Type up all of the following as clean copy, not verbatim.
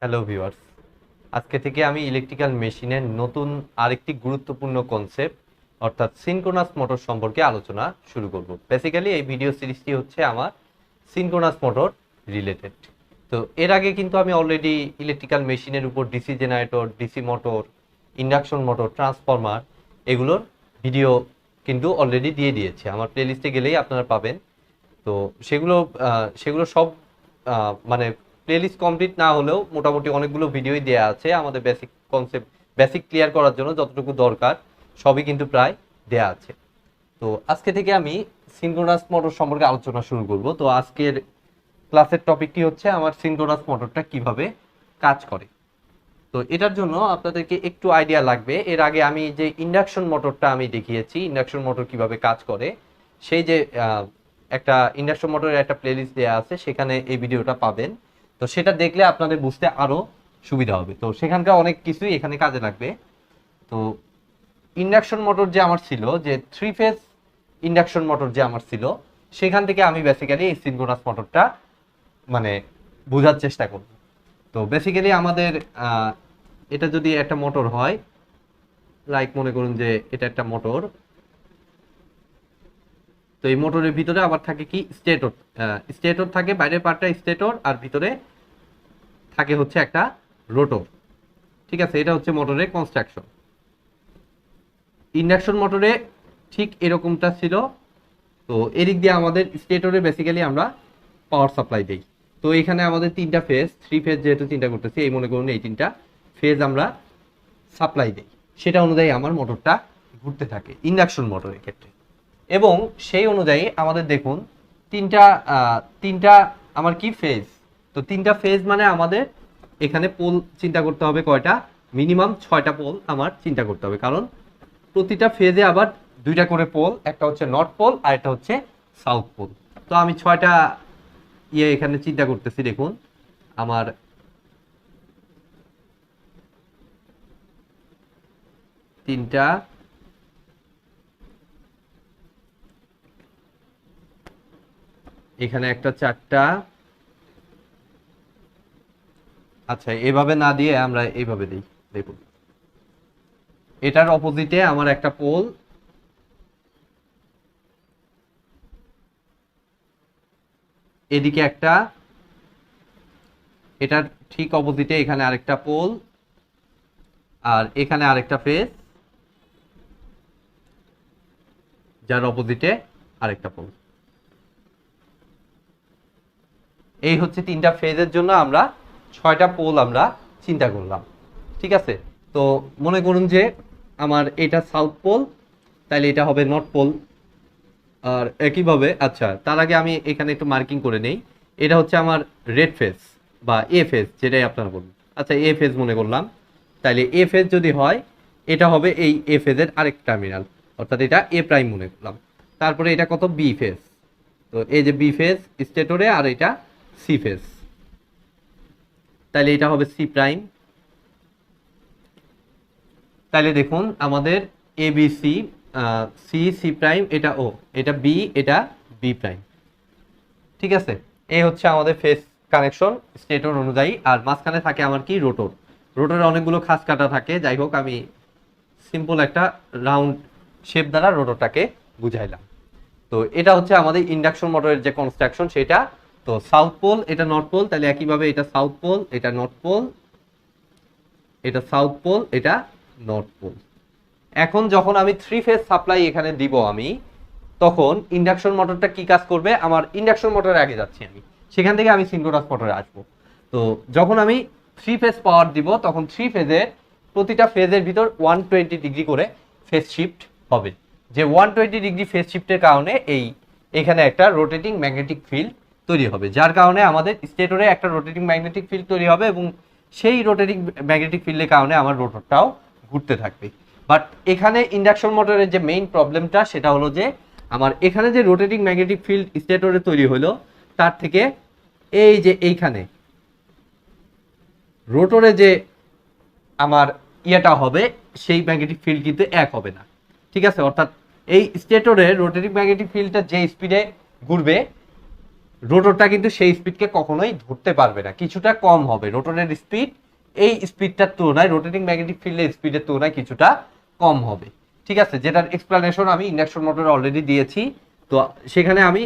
Hello viewers, আজকে থেকে আমি ইলেকট্রিক্যাল মেশিনের নতুন আরেকটি গুরুত্বপূর্ণ কনসেপ্ট অর্থাৎ সিনক্রোনাস মোটর সম্পর্কে আলোচনা শুরু করব। বেসিক্যালি এই ভিডিও সিরিজটি হচ্ছে আমার সিনক্রোনাস মোটর রিলেটেড। তো এর আগে কিন্তু আমি অলরেডি ইলেকট্রিক্যাল মেশিনের উপর DC generator, DC motor, induction motor, transformer এগুলোর ভিডিও কিন্তু অলরেডি দিয়ে দিয়েছি। আমার প্লেলিস্টে গেলেই আপনারা পাবেন। তো সেগুলো সব মানে প্লেলিস্ট কমপ্লিট না হলেও মোটামুটি অনেকগুলো ভিডিওই দেয়া আছে আমাদের বেসিক কনসেপ্ট, বেসিক ক্লিয়ার করার জন্য যতটুকু দরকার সবই কিন্তু প্রায় দেয়া আছে। তো আজকে থেকে আমি সিনক্রোনাস মোটর সম্পর্কে আলোচনা শুরু করব। তো আজকের ক্লাসের টপিকটি হচ্ছে আমার সিনক্রোনাস মোটরটা কিভাবে কাজ করে। তো এটার জন্য আপনাদেরকে একটু আইডিয়া লাগবে। এর আগে আমি যে ইন্ডাকশন মোটরটা আমি দেখিয়েছি, ইন্ডাকশন মোটর কিভাবে কাজ করে, সেই যে একটা ইন্ডাকশন মোটরের একটা প্লেলিস্ট দেওয়া আছে, সেখানে এই ভিডিওটা পাবেন। তো সেটা দেখলে আপনাদের বুঝতে আরো সুবিধা হবে। তো সেখানকার অনেক কিছুই এখানে কাজে লাগবে। তো ইন্ডাকশন মোটর যে আমার ছিল, যে 3 ফেজ ইন্ডাকশন মোটর যে আমার ছিল, সেখান থেকে আমি বেসিক্যালি এই সিনক্রোনাস মোটরটা মানে বোঝার চেষ্টা করব। তো বেসিক্যালি আমাদের এটা যদি একটা মোটর হয়, লাইক মনে করুন যে এটা একটা মোটর। তো এই মোটরের ভিতরে আবার থাকে কি স্টেটর। স্টেটর থাকে, বাইরের পার্টটা স্টেটর, আর ভিতরে থাকে হচ্ছে একটা রোটর। ঠিক আছে, এটা হচ্ছে মোটরের কনস্ট্রাকশন। ইন্ডাকশন মোটরে ঠিক এরকমটা ছিল। তো এদিক দিয়ে আমাদের স্টেটরে বেসিক্যালি আমরা পাওয়ার সাপ্লাই দেই। তো এখানে আমাদের তিনটা ফেজ, 3 ফেজ যেহেতু চিন্তা করতেছি, এই মনে করুন এই তিনটা ফেজ আমরা সাপ্লাই দেই। সেটা অনুযায়ী আমার মোটরটা ঘুরতে থাকে ইন্ডাকশন মোটরের ক্ষেত্রে। এবং সেই অনুযায়ী আমাদের দেখুন তিনটা তিনটা আমার কি ফেজ। তো তিনটা ফেজ মানে আমাদের এখানে পোল চিন্তা করতে হবে কয়টা, মিনিমাম 6টা পোল আমার চিন্তা করতে হবে, কারণ প্রতিটা ফেজে আবার দুইটা করে পোল, একটা হচ্ছে নর্থ পোল আর একটা হচ্ছে সাউথ পোল। তো আমি 6টা এখানে চিন্তা করতেছি। দেখুন আমার তিনটা, এখানে একটা, 4টা। আচ্ছা, এভাবে না দিয়ে আমরা এইভাবে দিই। দেখুন এটার অপোজিটে আমার একটা পোল, এদিকে একটা, এটার ঠিক অপোজিটে এখানে আরেকটা পোল, আর এখানে আরেকটা ফেজ, যার অপোজিটে আরেকটা পোল। এই হচ্ছে তিনটা ফেজের জন্য আমরা 6টা পোল আমরা চিন্তা করলাম। ঠিক আছে, তো মনে করুন যে আমার এটা সাউথ পোল, তাহলে এটা হবে নর্থ পোল। আর একইভাবে, আচ্ছা তার আগে আমি এখানে একটু মার্কিং করে নেই। এটা হচ্ছে আমার রেড ফেজ বা এ ফেজ, যেটাই আপনারা বলুন। আচ্ছা, এ ফেজ মনে করলাম। তাহলে এ ফেজ যদি হয়, এটা হবে এই এ ফেজের আরেক টার্মিনাল, অর্থাৎ এটা এ প্রাইম মনে করলাম। তারপরে এটা কত, বি ফেজ। তো এই যে বি ফেজ স্টেটরে, আর এটা সি ফেজ, তাহলে এটা হবে সি প্রাইম। তাহলে দেখুন আমাদের A B C, C C prime, এটা ও, এটা বি, এটা বি প্রাইম। ঠিক আছে, এই হচ্ছে আমাদের ফেজ কানেকশন স্টেটর অনুযায়ী। আর মাঝখানে থাকে আমার কি, রোটর। রোটরে অনেকগুলো খাস কাটা থাকে। যাই হোক, আমি সিম্পল একটা রাউন্ড শেপ দ্বারা রোটরটাকে বুঝাইলাম। তো এটা হচ্ছে আমাদের ইন্ডাকশন মোটরের যে কনস্ট্রাকশন সেটা। তো সাউথ পোল, এটা নর্থ পোল, তাহলে একইভাবে এটা সাউথ পোল, এটা নর্থ পোল, এটা সাউথ পোল, এটা নর্থ পোল। এখন যখন আমি 3 ফেজ সাপ্লাই এখানে দিব আমি, তখন ইন্ডাকশন মোটরটা কি কাজ করবে, আমার ইন্ডাকশন মোটরে আগে যাচ্ছি আমি, সেখান থেকে আমি সিনক্রোনাস মোটরে আসবো। তো যখন আমি 3 ফেজ পাওয়ার দিব, তখন 3 ফেজের প্রতিটা ফেজের ভিতর 120 ডিগ্রি করে ফেজ শিফট হবে। যে 120 ডিগ্রি ফেজ শিফটের কারণে এখানে একটা রোটেটিং ম্যাগনেটিক ফিল্ড তৈরি হবে, যার কারণে আমাদের স্টেটরে একটা রোটেটিং ম্যাগনেটিক ফিল্ড তৈরি হবে, এবং সেই রোটেটিং ম্যাগনেটিক ফিল্ডের কারণে আমার রোটরটাও ঘুরতে থাকবে। বাট এখানে ইন্ডাকশন মোটরের যে মেইন প্রবলেমটা, সেটা হলো যে আমার এখানে যে রোটেটিং ম্যাগনেটিক ফিল্ড স্টেটরে তৈরি হলো, তার থেকে এই যে এইখানে রোটরে যে আমার ইয়েটা হবে, সেই ম্যাগনেটিক ফিল্ড কিন্তু এক হবে না। ঠিক আছে, অর্থাৎ এই স্টেটরের রোটেটিং ম্যাগনেটিক ফিল্ডটা যে স্পিডে ঘুরবে, রোটরটা কিন্তু সেই স্পিডকে কখনোই ধরতে পারবে না, কিছুটা কম হবে রোটরের স্পিড, এই স্পিডটার তুলনায় রোটেটিং ম্যাগনেটিক ফিল্ডের স্পিডের তুলনায় কিছুটা কম হবে। ঠিক আছে, যেটার এক্সপ্লানেশন আমি ইন্ডাকশন মোটরে অলরেডি দিয়েছি। তো সেখানে আমি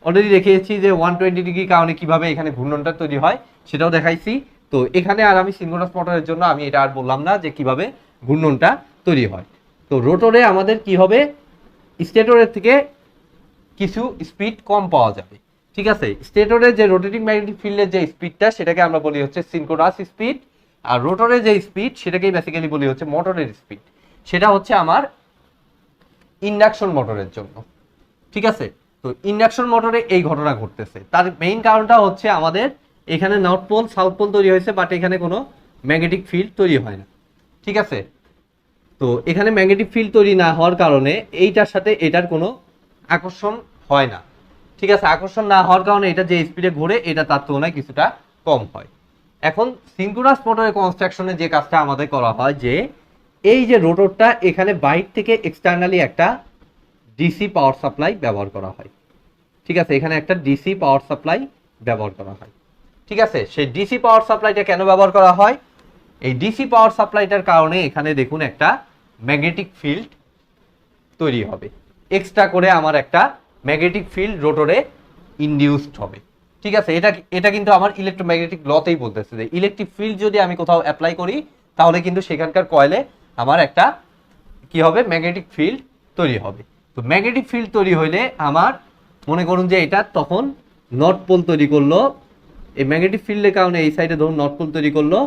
অলরেডি দেখিয়েছি যে 120 ডিগ্রি কারণে কিভাবে এখানে ঘূর্ণনটা তৈরি হয় সেটাও দেখাইছি। তো এখানে আর আমি সিনক্রোনাস মোটরের জন্য আমি এটা আর বললাম না যে কিভাবে ঘূর্ণনটা তৈরি হয়। তো রোটরে আমাদের কি হবে, স্টেটরের থেকে কিছু স্পিড কম পাওয়া যাবে। ঠিক আছে, স্টেটরের যে রোটেটিং ম্যাগনেটিক ফিল্ডের যে স্পিডটা সেটাকে আমরা বলি হচ্ছে সিনক্রোনাস স্পিড, আর রোটরের যে স্পিড সেটাকেই বেসিক্যালি বলি হচ্ছে মোটরের স্পিড। সেটা হচ্ছে আমার ইন্ডাকশন মোটরের জন্য। ঠিক আছে, তো ইন্ডাকশন মোটরে এই ঘটনা ঘটতেছে, তার মেইন কারণটা হচ্ছে আমাদের এখানে নর্থ পোল সাউথ পোল তৈরি হয়েছে, বাট এখানে কোনো ম্যাগনেটিক ফিল্ড তৈরি হয় না। ঠিক আছে, তো এখানে ম্যাগনেটিক ফিল্ড তৈরি না হওয়ার কারণে এইটার সাথে এটার কোনো আকর্ষণ হয় না। ঠিক আছে, আকর্ষণ না হওয়ার কারণে এটা যে স্পিডে ঘোরে এটা তার তুলনায় কিছুটা কম হয়। এখন সিনক্রোনাস মোটরের কনস্ট্রাকশনে যে কাজটা আমাদের করা হয় যে এই যে রোটরটা এখানে বাইরে থেকে এক্সটার্নালি একটা ডিসি পাওয়ার সাপ্লাই ব্যবহার করা হয়। ঠিক আছে, এখানে একটা ডিসি পাওয়ার সাপ্লাই ব্যবহার করা হয়। ঠিক আছে, সেই ডিসি পাওয়ার সাপ্লাইটা কেন ব্যবহার করা হয়, এই ডিসি পাওয়ার সাপ্লাইটার কারণে এখানে দেখুন একটা ম্যাগনেটিক ফিল্ড তৈরি হবে, এক্সট্রা করে আমার একটা ম্যাগনেটিক ফিল্ড রোটরে ইনডিউসড হবে। ঠিক আছে, এটা কিন্তু আমার ইলেকট্রোম্যাগনেটিক লতেই বলতেছে যে ইলেকট্রিক ফিল্ড যদি আমি কোথাও অ্যাপ্লাই করি তাহলে কিন্তু সেখানকার কয়েলে আমার একটা কি হবে, ম্যাগনেটিক ফিল্ড তৈরি হবে। তো ম্যাগনেটিক ফিল্ড তৈরি হইলে আমার মনে করুন যে এটা তখন নর্থ পোল তৈরি করলো, এই ম্যাগনেটিক ফিল্ডের কারণে এই সাইডে ধরুন নর্থ পোল তৈরি করলো,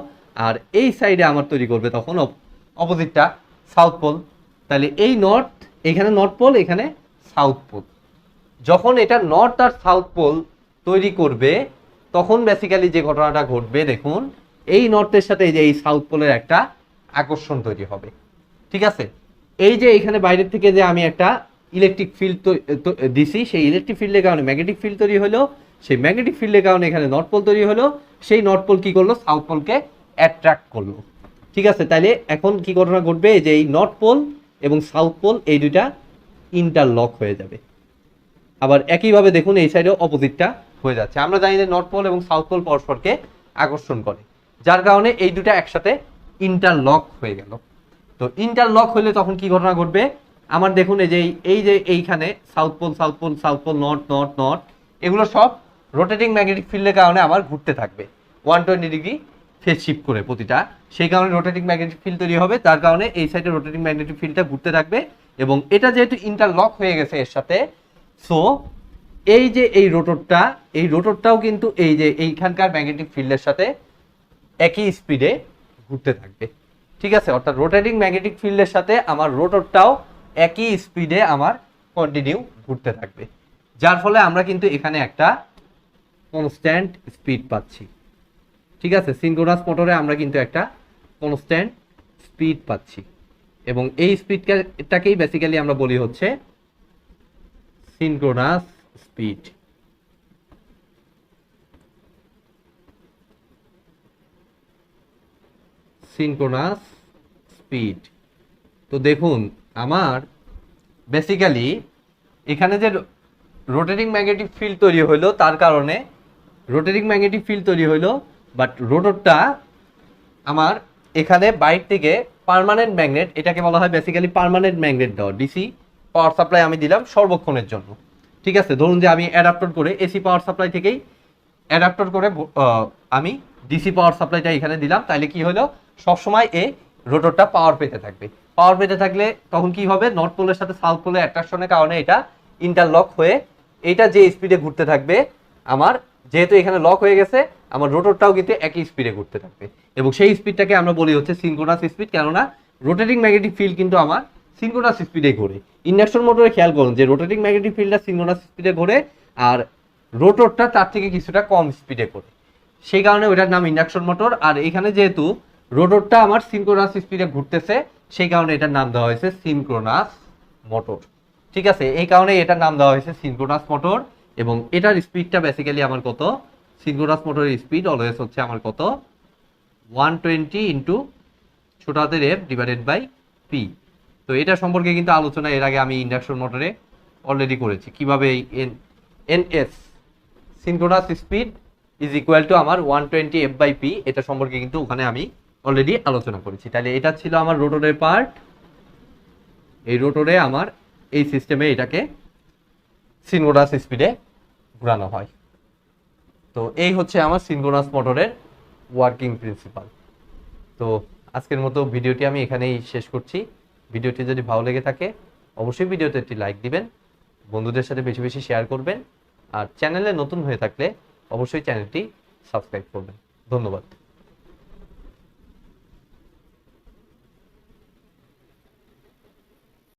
আর এই সাইডে আমার তৈরি করবে তখন অপোজিটটা সাউথ পোল। তাহলে এই নর্থ, এখানে নর্থ পোল, এখানে সাউথ পোল। যখন এটা নর্থ আর সাউথ পোল তৈরি করবে তখন বেসিক্যালি যে ঘটনাটা ঘটবে দেখুন, এই নর্থের সাথে এই যে এই সাউথ পোলের একটা আকর্ষণ তৈরি হবে। ঠিক আছে, এই যে এখানে বাইরের থেকে যে আমি একটা ইলেকট্রিক ফিল্ড দিছি, সেই ইলেকট্রিক ফিল্ডের কারণে ম্যাগনেটিক ফিল্ড তৈরি হলো, সেই ম্যাগনেটিক ফিল্ডের কারণে এখানে নর্থ পোল তৈরি হলো, সেই নর্থ পোল কি করলো, সাউথ পোলকে অ্যাট্রাক্ট করলো। ঠিক আছে, তাহলে এখন কি ঘটনা ঘটবে, যে এই নর্থ পোল এবং সাউথ পোল এই দুইটা ইন্টারলক হয়ে যাবে। আবার একইভাবে দেখুন এই সাইডেও অপোজিটটা হয়ে যাচ্ছে। আমরা জানি যে নর্থ পোল এবং সাউথ পোল পরস্পরকে আকর্ষণ করে, যার কারণে এই দুটা একসাথে ইন্টারলক হয়ে গেল। তো ইন্টারলক হলে তখন কি ঘটনা ঘটবে, আমার দেখুন এই যে এইখানে south pole south pole south pole north north north, এগুলো সব রোটেটিং ম্যাগনেটিক ফিল্ডের কারণে আমার ঘুরতে থাকবে 120 ডিগ্রি ফেজ শিফট করে প্রতিটা, সেই কারণে রোটেটিং ম্যাগনেটিক ফিল্ড তৈরি হবে, তার কারণে এই সাইডে রোটেটিং ম্যাগনেটিক ফিল্ডটা ঘুরতে থাকবে। এবং এটা যেহেতু ইন্টারলক হয়ে গেছে এর সাথে, সো এই যে এই রোটরটাও কিন্তু এই যে এইখানকার ম্যাগনেটিক ফিল্ডের সাথে একই স্পিডে ঘুরতে থাকবে। ঠিক আছে, অর্থাৎ রোটেটিং ম্যাগনেটিক ফিল্ডের সাথে আমার রোটরটাও একই স্পিডে আমার কন্টিনিউ ঘুরতে থাকবে, যার ফলে আমরা কিন্তু এখানে একটা কনস্ট্যান্ট স্পিড পাচ্ছি। ঠিক আছে, সিনক্রোনাস মোটরে আমরা কিন্তু একটা কনস্ট্যান্ট স্পিড পাচ্ছি, এবং এই স্পিডটাকেই বেসিক্যালি আমরা বলি হচ্ছে সিনক্রোনাস স্পিড। Synchronous speed. তো দেখুন আমার বেসিক্যালি এখানে যে রোটেটিং ম্যাগনেটিক ফিল্ড তৈরি হইলো, তার কারণে রোটেটিং ম্যাগনেটিক ফিল্ড তৈরি হইলো, বাট রোটরটা আমার এখানে বাইরে থেকে পার্মানেন্ট ম্যাগনেট, এটাকে বলা হয় বেসিক্যালি পার্মানেন্ট ম্যাগনেট দেওয়া, ডিসি পাওয়ার সাপ্লাই আমি দিলাম সর্বক্ষণের জন্য। ঠিক আছে, ধরুন যে আমি অ্যাডাপ্টার করে এসি পাওয়ার সাপ্লাই থেকেই অ্যাডাপ্টার করে আমি ডিসি পাওয়ার সাপ্লাইটা এখানে দিলাম, তাহলে কি হলো, সবসময় এই রোটরটা পাওয়ার পেতে থাকবে। পাওয়ার পেতে থাকলে তখন কি হবে, নর্থ পোলের সাথে সাউথ পোলের অ্যাট্রাকশনের কারণে এটা ইন্টারলক হয়ে এটা যে স্পিডে ঘুরতে থাকবে, আমার যেহেতু এখানে লক হয়ে গেছে, আমার রোটরটাও কিন্তু একই স্পিডে ঘুরতে থাকবে, এবং সেই স্পিডটাকে আমরা বলি হচ্ছে সিনক্রোনাস স্পিড। কেননা রোটেটিং ম্যাগনেটিক ফিল্ড কিন্তু আমার সিনক্রোনাস স্পিডে ঘোরে। ইন্ডাকশন মোটরে খেয়াল করুন যে রোটেটিং ম্যাগনেটিক ফিল্ডটা সিনক্রোনাস স্পিডে ঘোরে, আর রোটরটা তার থেকে কিছুটা কম স্পিডে ঘোরে, সেই কারণে ওটার নাম ইন্ডাকশন মোটর। আর এখানে যেহেতু রোটরটা আমার সিনক্রোনাস স্পিডে ঘুরতেছে, সেই কারণে এটার নাম দেওয়া হয়েছে সিনক্রোনাস মোটর। ঠিক আছে, এই কারণে এটার নাম দেওয়া হয়েছে সিনক্রোনাস মোটর। এবং এটার স্পিডটা বেসিক্যালি আমার কত, সিনক্রোনাস মোটরের স্পিড অলওয়েজ হচ্ছে আমার কত, 120 ইন্টু ছোট হাতের এফ ডিভাইডেড বাই পি। তো এটা সম্পর্কে কিন্তু আলোচনা এর আগে আমি ইন্ডাকশন মোটরে অলরেডি করেছি, কিভাবে এই NS synchronous speed is equal to আমার 120 f/p, এটা সম্পর্কে কিন্তু ওখানে আমি অলরেডি আলোচনা করেছি। তাহলে এটা ছিল আমার রোটরের পার্ট। এই রোটরে আমার এই সিস্টেমে এটাকে সিনক্রোনাস স্পিডে ঘোরানো হয়। তো এই হচ্ছে আমার সিনক্রোনাস মোটরের ওয়ার্কিং প্রিন্সিপাল। তো আজকের মতো ভিডিওটি আমি এখানেই শেষ করছি। ভিডিওটি যদি ভালো লেগে থাকে অবশ্যই ভিডিওতে একটি লাইক দিবেন, বন্ধুদের সাথে বেশি বেশি শেয়ার করবেন, আর চ্যানেলে নতুন হয়ে থাকলে অবশ্যই চ্যানেলটি সাবস্ক্রাইব করবেন। ধন্যবাদ।